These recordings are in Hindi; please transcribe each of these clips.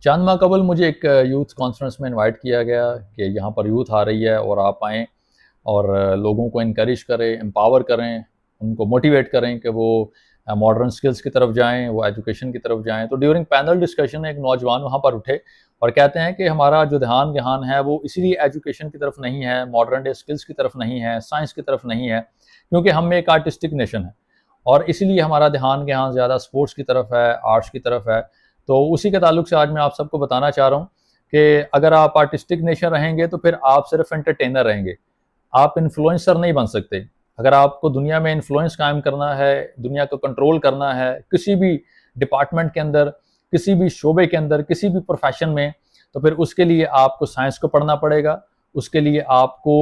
चंद माह कबल मुझे एक यूथ कॉन्फ्रेंस में इनवाइट किया गया कि यहाँ पर यूथ आ रही है और आप आएँ और लोगों को इनकरेज करें, एम्पावर करें, उनको मोटिवेट करें कि वो मॉडर्न स्किल्स की तरफ जाएँ, वो एजुकेशन की तरफ जाएँ। तो ड्यूरिंग पैनल डिस्कशन एक नौजवान वहाँ पर उठे और कहते हैं कि हमारा जो ध्यान है वो इसीलिए एजुकेशन की तरफ नहीं है, मॉडर्न डे स्किल्स की तरफ नहीं है, साइंस की तरफ नहीं है, क्योंकि हम एक आर्टिस्टिक नेशन है और इसीलिए हमारा ध्यान ज़्यादा स्पोर्ट्स की तरफ है, आर्ट्स की तरफ है। तो उसी के ताल्लुक से आज मैं आप सबको बताना चाह रहा हूँ कि अगर आप आर्टिस्टिक नेशन रहेंगे तो फिर आप सिर्फ एंटरटेनर रहेंगे, आप इन्फ्लुएंसर नहीं बन सकते। अगर आपको दुनिया में इन्फ्लुएंस कायम करना है, दुनिया को कंट्रोल करना है, किसी भी डिपार्टमेंट के अंदर, किसी भी शोबे के अंदर, किसी भी प्रोफेशन में, तो फिर उसके लिए आपको साइंस को पढ़ना पड़ेगा, उसके लिए आपको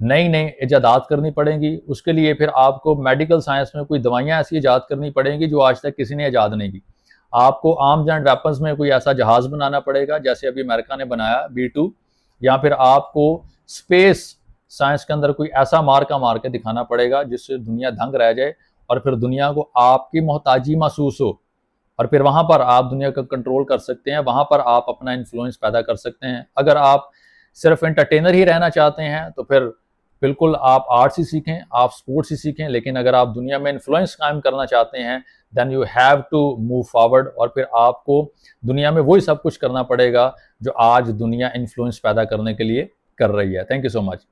नई-नई इजादात करनी पड़ेंगी, उसके लिए फिर आपको मेडिकल साइंस में कोई दवाइयाँ ऐसी इजाद करनी पड़ेंगी जो आज तक किसी ने इजाद नहीं की। आपको आर्म्स एंड वेपन्स में कोई ऐसा जहाज़ बनाना पड़ेगा जैसे अभी अमेरिका ने बनाया B2, या फिर आपको स्पेस साइंस के अंदर कोई ऐसा मार के दिखाना पड़ेगा जिससे दुनिया दंग रह जाए और फिर दुनिया को आपकी मोहताजी महसूस हो और फिर वहाँ पर आप दुनिया को कंट्रोल कर सकते हैं, वहाँ पर आप अपना इन्फ्लुएंस पैदा कर सकते हैं। अगर आप सिर्फ एंटरटेनर ही रहना चाहते हैं तो फिर बिल्कुल आप आर्ट्स ही सीखें, आप स्पोर्ट्स ही सीखें, लेकिन अगर आप दुनिया में इन्फ्लुएंस कायम करना चाहते हैं then you have to move forward और फिर आपको दुनिया में वही सब कुछ करना पड़ेगा जो आज दुनिया इन्फ्लुएंस पैदा करने के लिए कर रही है। Thank you so much.